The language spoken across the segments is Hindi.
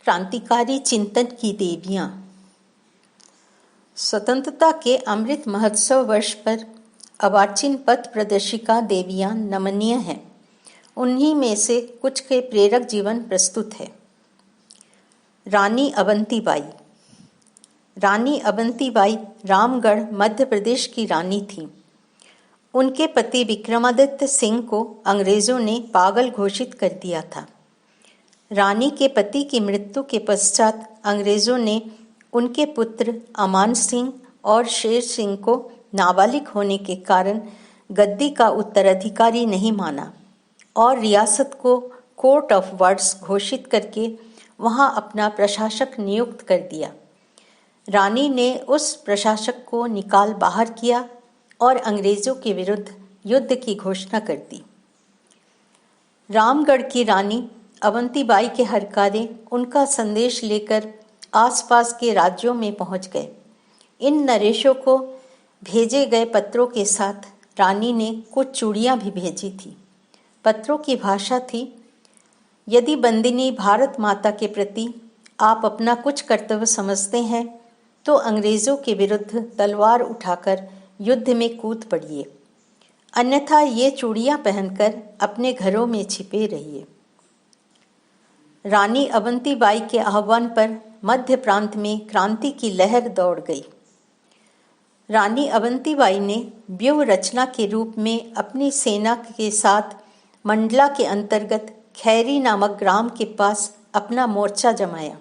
क्रांतिकारी चिंतन की देवियां। स्वतंत्रता के अमृत महोत्सव वर्ष पर अवाचीन पथ प्रदर्शिका देवियां नमनीय हैं। उन्हीं में से कुछ के प्रेरक जीवन प्रस्तुत है। रानी अवंतीबाई। रानी अवंतीबाई रामगढ़ मध्य प्रदेश की रानी थीं। उनके पति विक्रमादित्य सिंह को अंग्रेजों ने पागल घोषित कर दिया था। रानी के पति की मृत्यु के पश्चात अंग्रेजों ने उनके पुत्र अमान सिंह और शेर सिंह को नाबालिग होने के कारण गद्दी का उत्तराधिकारी नहीं माना और रियासत को कोर्ट ऑफ वर्ड्स घोषित करके वहां अपना प्रशासक नियुक्त कर दिया। रानी ने उस प्रशासक को निकाल बाहर किया और अंग्रेजों के विरुद्ध युद्ध की घोषणा कर दी। रामगढ़ की रानी अवंतीबाई के हरकारे उनका संदेश लेकर आसपास के राज्यों में पहुंच गए। इन नरेशों को भेजे गए पत्रों के साथ रानी ने कुछ चूड़ियां भी भेजी थी। पत्रों की भाषा थी, यदि बंदिनी भारत माता के प्रति आप अपना कुछ कर्तव्य समझते हैं तो अंग्रेजों के विरुद्ध तलवार उठाकर युद्ध में कूद पड़िए, अन्यथा ये चूड़ियां पहनकर अपने घरों में छिपे रहिए। रानी अवंतीबाई के आह्वान पर मध्य प्रांत में क्रांति की लहर दौड़ गई। रानी अवंतीबाई ने व्यूह रचना के रूप में अपनी सेना के साथ मंडला के अंतर्गत खैरी नामक ग्राम के पास अपना मोर्चा जमाया।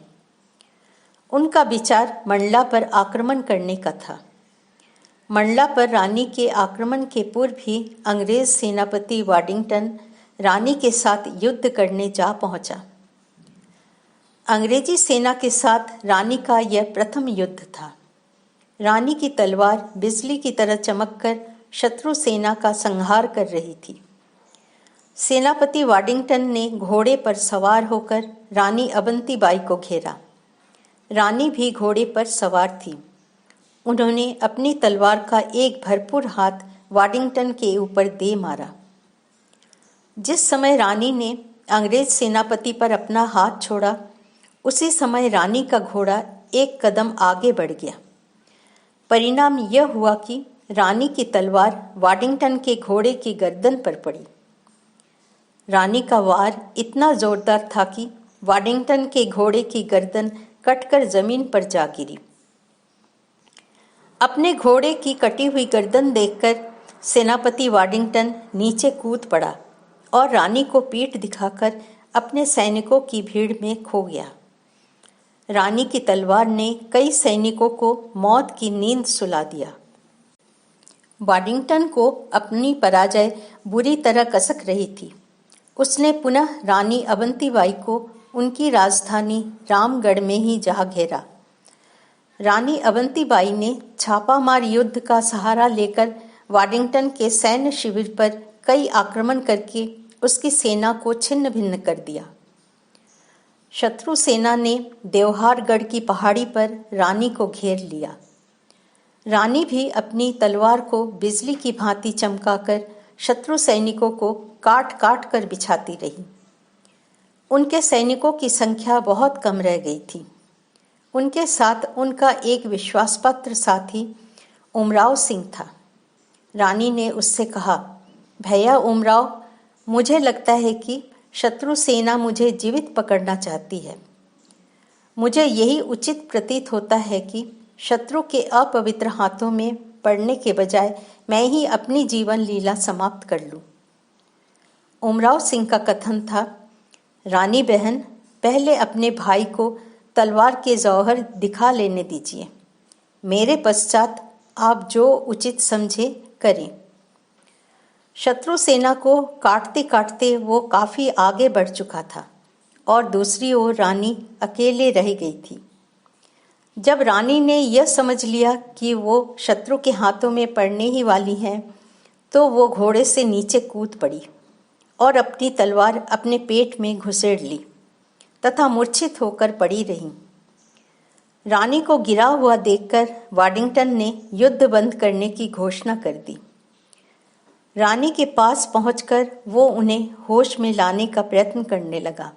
उनका विचार मंडला पर आक्रमण करने का था। मंडला पर रानी के आक्रमण के पूर्व ही अंग्रेज सेनापति वाडिंगटन रानी के साथ युद्ध करने जा पहुंचा। अंग्रेजी सेना के साथ रानी का यह प्रथम युद्ध था। रानी की तलवार बिजली की तरह चमककर शत्रु सेना का संहार कर रही थी। सेनापति वाडिंगटन ने घोड़े पर सवार होकर रानी अवंतीबाई को घेरा। रानी भी घोड़े पर सवार थी। उन्होंने अपनी तलवार का एक भरपूर हाथ वाडिंगटन के ऊपर दे मारा। जिस समय रानी ने अंग्रेज सेनापति पर अपना हाथ छोड़ा, उसी समय रानी का घोड़ा एक कदम आगे बढ़ गया। परिणाम यह हुआ कि रानी की तलवार वाडिंगटन के घोड़े की गर्दन पर पड़ी। रानी का वार इतना जोरदार था कि वाडिंगटन के घोड़े की गर्दन कटकर जमीन पर जा गिरी। अपने घोड़े की कटी हुई गर्दन देखकर सेनापति वाडिंगटन नीचे कूद पड़ा और रानी को पीठ दिखाकर अपने सैनिकों की भीड़ में खो गया। रानी की तलवार ने कई सैनिकों को मौत की नींद सुला दिया। वाडिंगटन को अपनी पराजय बुरी तरह कसक रही थी। उसने पुनः रानी अवंतीबाई को उनकी राजधानी रामगढ़ में ही जा घेरा। रानी अवंतीबाई ने छापामार युद्ध का सहारा लेकर वाडिंगटन के सैन्य शिविर पर कई आक्रमण करके उसकी सेना को छिन्न भिन्न कर दिया। शत्रु सेना ने देवहारगढ़ की पहाड़ी पर रानी को घेर लिया। रानी भी अपनी तलवार को बिजली की भांति चमकाकर शत्रु सैनिकों को काट काट कर बिछाती रही। उनके सैनिकों की संख्या बहुत कम रह गई थी। उनके साथ उनका एक विश्वासपात्र साथी उमराव सिंह था। रानी ने उससे कहा, भैया उमराव, मुझे लगता है कि शत्रु सेना मुझे जीवित पकड़ना चाहती है। मुझे यही उचित प्रतीत होता है कि शत्रु के अपवित्र हाथों में पड़ने के बजाय मैं ही अपनी जीवन लीला समाप्त कर लूं। उमराव सिंह का कथन था, रानी बहन, पहले अपने भाई को तलवार के जौहर दिखा लेने दीजिए। मेरे पश्चात आप जो उचित समझे करें। शत्रु सेना को काटते काटते वो काफी आगे बढ़ चुका था और दूसरी ओर रानी अकेले रह गई थी। जब रानी ने यह समझ लिया कि वो शत्रु के हाथों में पड़ने ही वाली है, तो वो घोड़े से नीचे कूद पड़ी और अपनी तलवार अपने पेट में घुसेड़ ली तथा मूर्छित होकर पड़ी रही। रानी को गिरा हुआ देखकर वाडिंगटन ने युद्ध बंद करने की घोषणा कर दी। रानी के पास पहुंचकर वो उन्हें होश में लाने का प्रयत्न करने लगा,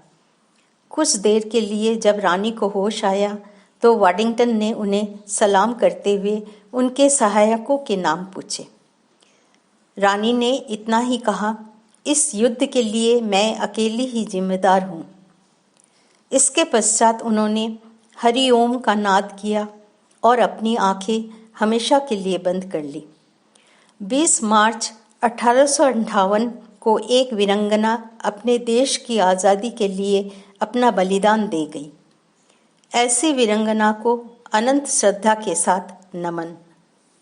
कुछ देर के लिए जब रानी को होश आया तो वाडिंगटन ने उन्हें सलाम करते हुए उनके सहायकों के नाम पूछे। रानी ने इतना ही कहा, इस युद्ध के लिए मैं अकेली ही जिम्मेदार हूँ। इसके पश्चात उन्होंने हरि ओम का नाद किया और अपनी आंखें हमेशा के लिए बंद कर ली। 20 मार्च 1858 को एक वीरांगना अपने देश की आज़ादी के लिए अपना बलिदान दे गई। ऐसी वीरांगना को अनंत श्रद्धा के साथ नमन।